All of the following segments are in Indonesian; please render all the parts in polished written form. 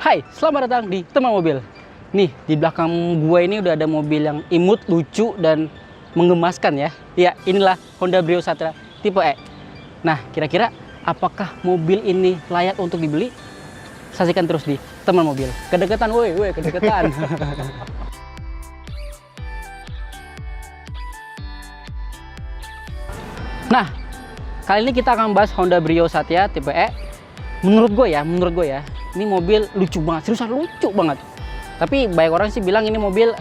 Hai, selamat datang di Teman Mobil. Nih, di belakang gue ini udah ada mobil yang imut, lucu, dan menggemaskan ya. Ya, inilah Honda Brio Satria tipe E. Nah, kira-kira apakah mobil ini layak untuk dibeli? Saksikan terus di Teman Mobil. Kedekatan, woi, kedekatan. Nah, kali ini kita akan bahas Honda Brio Satria tipe E. Menurut gue ya, ini mobil lucu banget, seriusan lucu banget. Tapi banyak orang sih bilang ini mobil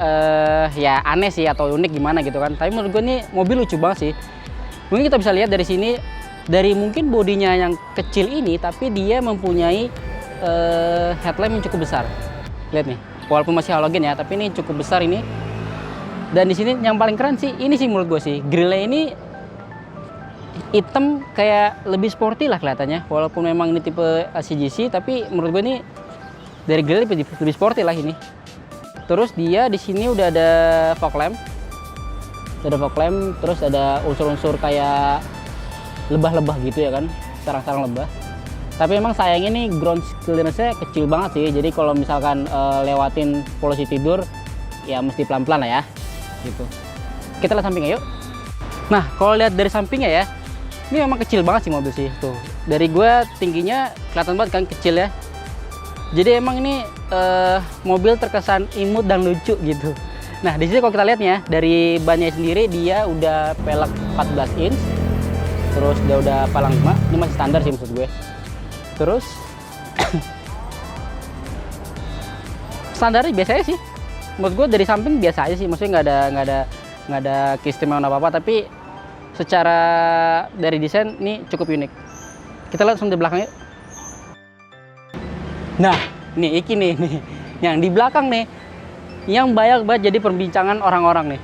ya aneh sih atau unik gimana gitu kan. Tapi menurut gue ini mobil lucu banget sih. Mungkin kita bisa lihat dari sini, dari mungkin bodinya yang kecil ini, tapi dia mempunyai headlamp yang cukup besar. Lihat nih, walaupun masih halogen ya, tapi ini cukup besar ini. Dan di sini yang paling keren sih, ini sih menurut gue sih, grillnya ini hitam kayak lebih sporty lah kelihatannya, walaupun memang ini tipe CGC, tapi menurut gue ini dari grill lebih sporty lah ini. Terus dia di sini udah ada fog lamp, terus ada unsur-unsur kayak lebah-lebah gitu ya kan, sarang-sarang lebah. Tapi emang sayangnya nih ground clearance-nya kecil banget sih, jadi kalau misalkan lewatin polisi tidur ya mesti pelan-pelan lah ya gitu. Kita lihat sampingnya yuk. Nah, kalau lihat dari sampingnya ya, ini memang kecil banget sih mobil sih tuh. Dari gue tingginya kelihatan banget kan kecil ya. Jadi emang ini mobil terkesan imut dan lucu gitu. Nah di sini kalau kita lihat ya, dari bannya sendiri dia udah pelek 14 inch. Terus dia udah palang 5. Ini masih standar sih maksud gue. Terus standarnya biasa aja sih. Menurut gue dari samping biasa aja sih. Maksudnya nggak ada keistimewaan apa-apa. Tapi secara dari desain ini cukup unik. Kita lihat langsung di belakang yuk. Nah, nih yang di belakang nih, yang banyak banget jadi perbincangan orang-orang nih.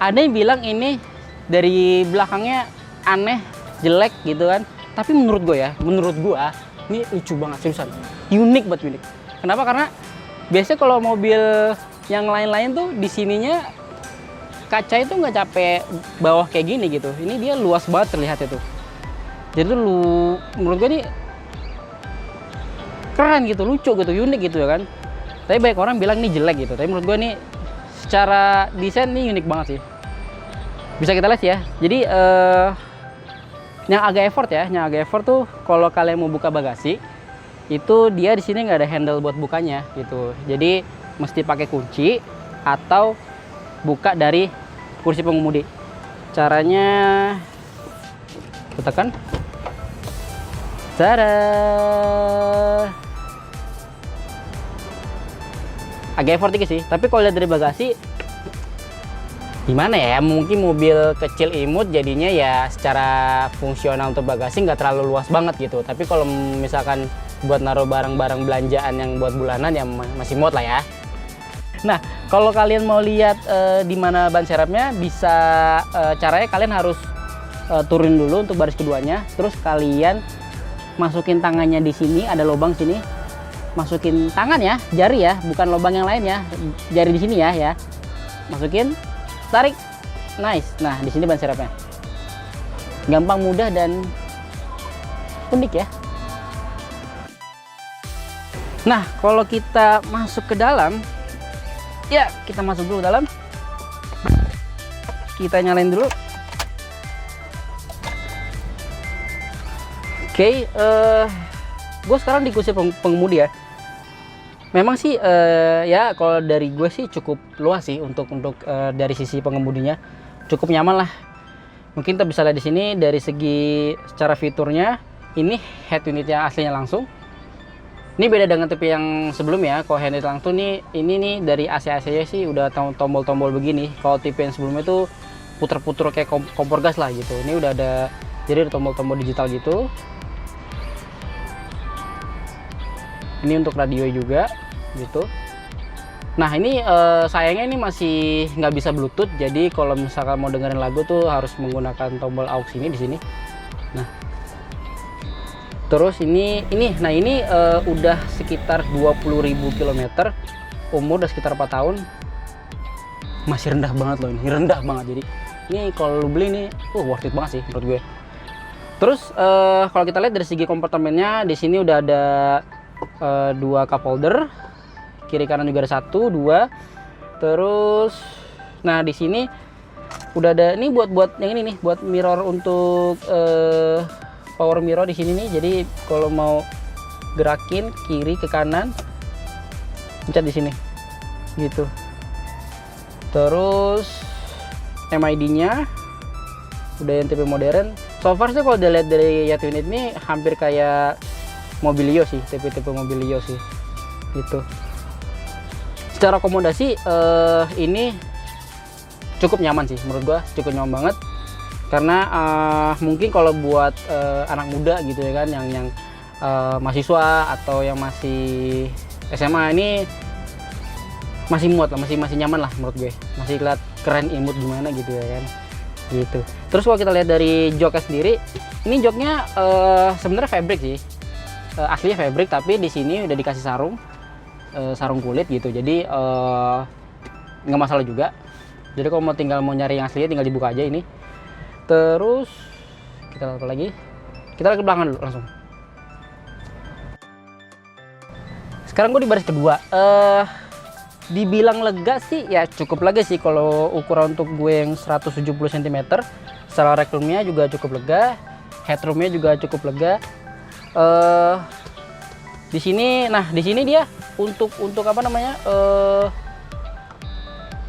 Ada yang bilang ini dari belakangnya aneh, jelek gitu kan. Tapi menurut gue ini lucu banget seriusan. Unik banget unik. Kenapa? Karena biasanya kalau mobil yang lain-lain tuh di sininya kaca itu nggak capek bawah kayak gini gitu. Ini dia luas banget terlihat itu. Jadi tuh menurut gue ini keren gitu, lucu gitu, unik gitu ya kan. Tapi banyak orang bilang ini jelek gitu. Tapi menurut gue ini secara desain ini unik banget sih. Bisa kita lihat ya. Jadi yang agak effort tuh kalau kalian mau buka bagasi, itu dia di sini nggak ada handle buat bukanya gitu. Jadi mesti pakai kunci atau buka dari kursi pengemudi. Caranya kita tekan. Tada! Agak effort dikit sih, tapi kalau lihat dari bagasi gimana ya, mungkin mobil kecil imut jadinya ya secara fungsional untuk bagasi nggak terlalu luas banget gitu. Tapi kalau misalkan buat naruh barang-barang belanjaan yang buat bulanan ya masih muat lah ya. Nah, kalau kalian mau lihat di mana ban serepnya, bisa caranya kalian harus turunin dulu untuk baris keduanya, terus kalian masukin tangannya di sini, ada lubang sini. Masukin tangan ya, jari ya, bukan lubang yang lain ya. Jari di sini ya. Masukin, tarik. Nice. Nah, di sini ban serepnya. Gampang, mudah dan unik ya. Nah, kalau kita masuk ke dalam, ya, kita masuk dulu ke dalam. Kita nyalain dulu. Oke, gue sekarang di kursi pengemudi ya. Memang sih ya kalau dari gue sih cukup luas sih untuk dari sisi pengemudinya, cukup nyaman lah. Mungkin kita bisa lihat di sini dari segi secara fiturnya, ini head unit yang aslinya langsung. Ini beda dengan tipe yang sebelumnya. Kalau head unit langsung nih, ini nih dari AC-nya sih udah tombol-tombol begini. Kalau tipe yang sebelumnya tuh puter-puter kayak kompor gas lah gitu. Ini udah ada, jadi ada tombol-tombol digital gitu. Ini untuk radio juga gitu. Nah ini sayangnya ini masih nggak bisa Bluetooth, jadi kalau misalkan mau dengerin lagu tuh harus menggunakan tombol aux ini di sini. Nah terus ini udah sekitar 20.000 km, umur udah sekitar 4 tahun, masih rendah banget loh, ini rendah banget. Jadi ini kalau lu beli nih worth it banget sih menurut gue. Terus kalau kita lihat dari segi kompartemennya, di sini udah ada 2 cup holder, kiri kanan juga ada 1, 2. Terus, nah di sini udah ada ini buat yang ini nih, buat mirror untuk power mirror di sini nih. Jadi kalau mau gerakin kiri ke kanan, pencet di sini, gitu. Terus MID-nya udah yang tipe modern. So far sih kalau dilihat dari Yat unit ini hampir kayak Mobilio sih, tipe-tipe Mobilio sih, gitu. Secara akomodasi ini cukup nyaman sih menurut gua, cukup nyaman banget. Karena mungkin kalau buat anak muda gitu ya kan, yang mahasiswa atau yang masih SMA ini masih muat lah, masih nyaman lah menurut gue. Masih kelihatan keren, imut gimana gitu ya kan. Gitu. Terus kalau kita lihat dari joknya sendiri, ini joknya sebenarnya fabric sih. Aslinya fabric, tapi di sini udah dikasih sarung kulit gitu. Jadi nggak masalah juga. Jadi kalau mau nyari yang aslinya tinggal dibuka aja ini. Terus kita lihat apa lagi? Kita lihat ke belakang dulu langsung. Sekarang gue di baris kedua. Dibilang lega sih, ya cukup lega sih kalau ukuran untuk gue yang 170 cm. Secara reklumnya juga cukup lega, headroomnya juga cukup lega. Di sini dia untuk apa namanya,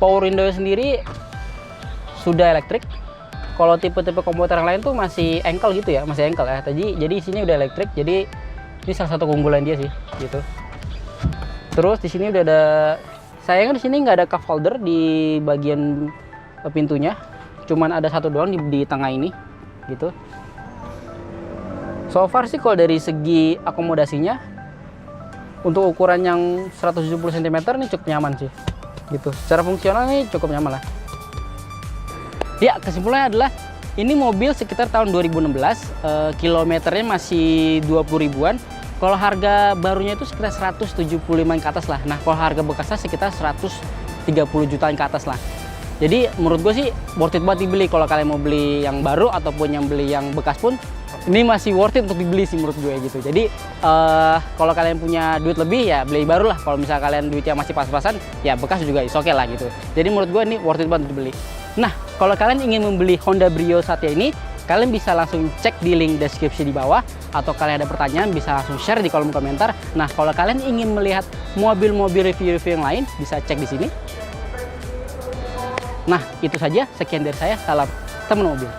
power window sendiri sudah elektrik. Kalau tipe-tipe komputer yang lain tuh masih ankle gitu ya, masih ankle ya. Jadi di sini udah elektrik. Jadi ini salah satu keunggulan dia sih, gitu. Terus di sini udah ada, sayangnya di sini nggak ada cup holder di bagian pintunya. Cuman ada satu doang di tengah ini, gitu. So far sih kalau dari segi akomodasinya untuk ukuran yang 170 cm ini cukup nyaman sih, gitu. Secara fungsional ini cukup nyaman lah. Ya, kesimpulannya adalah ini mobil sekitar tahun 2016, kilometernya masih 20 ribuan. Kalau harga barunya itu sekitar 175 ke atas lah. Nah, kalau harga bekasnya sekitar 130 jutaan ke atas lah. Jadi menurut gue sih worth it banget dibeli. Kalau kalian mau beli yang baru ataupun yang beli yang bekas pun, ini masih worth it untuk dibeli sih menurut gue gitu. Jadi kalau kalian punya duit lebih ya beli baru lah. Kalau misalnya kalian duitnya masih pas-pasan, ya bekas juga is oke lah gitu. Jadi menurut gue ini worth it banget untuk dibeli. Nah, kalau kalian ingin membeli Honda Brio Satya ini, kalian bisa langsung cek di link deskripsi di bawah, atau kalian ada pertanyaan bisa langsung share di kolom komentar. Nah, kalau kalian ingin melihat mobil-mobil review-review yang lain, bisa cek di sini. Nah, itu saja. Sekian dari saya. Salam teman mobil.